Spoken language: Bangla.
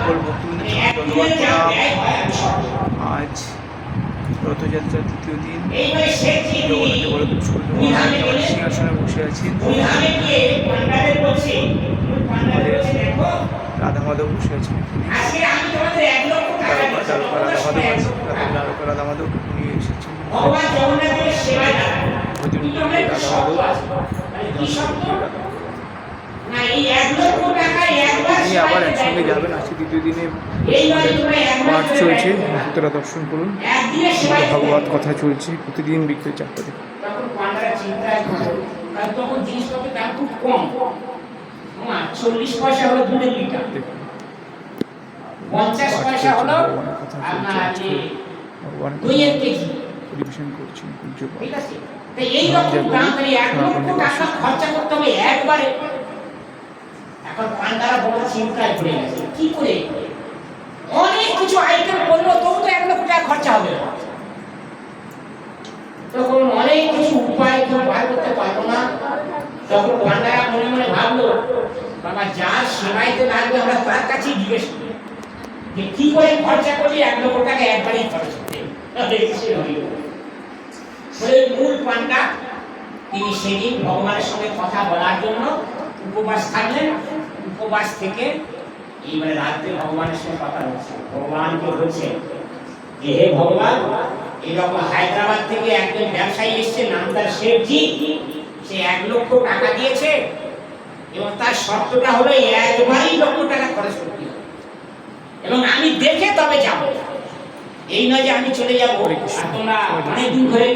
সকল ভক্তবৃন্দের ধন্যবাদ প্রণাম। আজ রথযাত্রার তৃতীয় দিন জগন্নাথ বলদেব সুভদ্রা মহারাজ আমার সিংহাসনে বসে আছেন। রাধা মাধব বসে আছেন। দ্বারকা রাধা মাধব আছে, দ্বারকা রাধা মাধব উনি এসেছেন। তিনি আবার একসঙ্গে যাবেন। আজকে দ্বিতীয় দিনে পাঠ চলছে, ভক্তরা দর্শন করুন। ভাগবত কথা চলছে প্রতিদিন বিকেল 4টা থেকে। তখন জিনিসপত্রের দাম খুব কম, 40 পয়সা হলো দুধের লিটার, 50 পয়সা হলো দইয়ের কেজি পরিবেশন করছেন পূজ্য। ঠিক আছে, তো এই রকম দাম করে 1 লক্ষ টাকা খরচা করতে হবে একবারে। এখন পান্ডারা বড় চিন্তায় পড়ে গেছে, কি করে অনেক কিছু আইটেম করলো তবু তো 1 লক্ষ টাকা খরচা হবে। তখন অনেক কিছু উপায় কেউ বার করতে পারবো না। তখন পান্ডারা মনে মনে ভাবলো, বাবা যার সেবাইতে লাগবে আমরা তার কাছেই জিজ্ঞেস করি যে কি করে খরচা করলে 1 লক্ষ টাকা একবারেই খরচ করতে। মূল পান্ডা তিনি সেদিন ভগবানের সঙ্গে কথা বলার জন্য উপবাস থাকলেন। উপবাস থেকে এইবারে রাত্রে ভগবানের সঙ্গে কথা হচ্ছে। ভগবানকে বলছে যে হে ভগবান, এরকম হায়দ্রাবাদ থেকে একজন ব্যবসায়ী এসছে, নাম তার শেঠজি। সে 1 লক্ষ টাকা দিয়েছে এবং তার শর্তটা হলো একবারই 1 লক্ষ টাকা খরচ করতে হবে এবং আমি দেখে তবে যাব, এই নয় যে আমি চলে যাবো। তোমরা অনেক দিন ধরে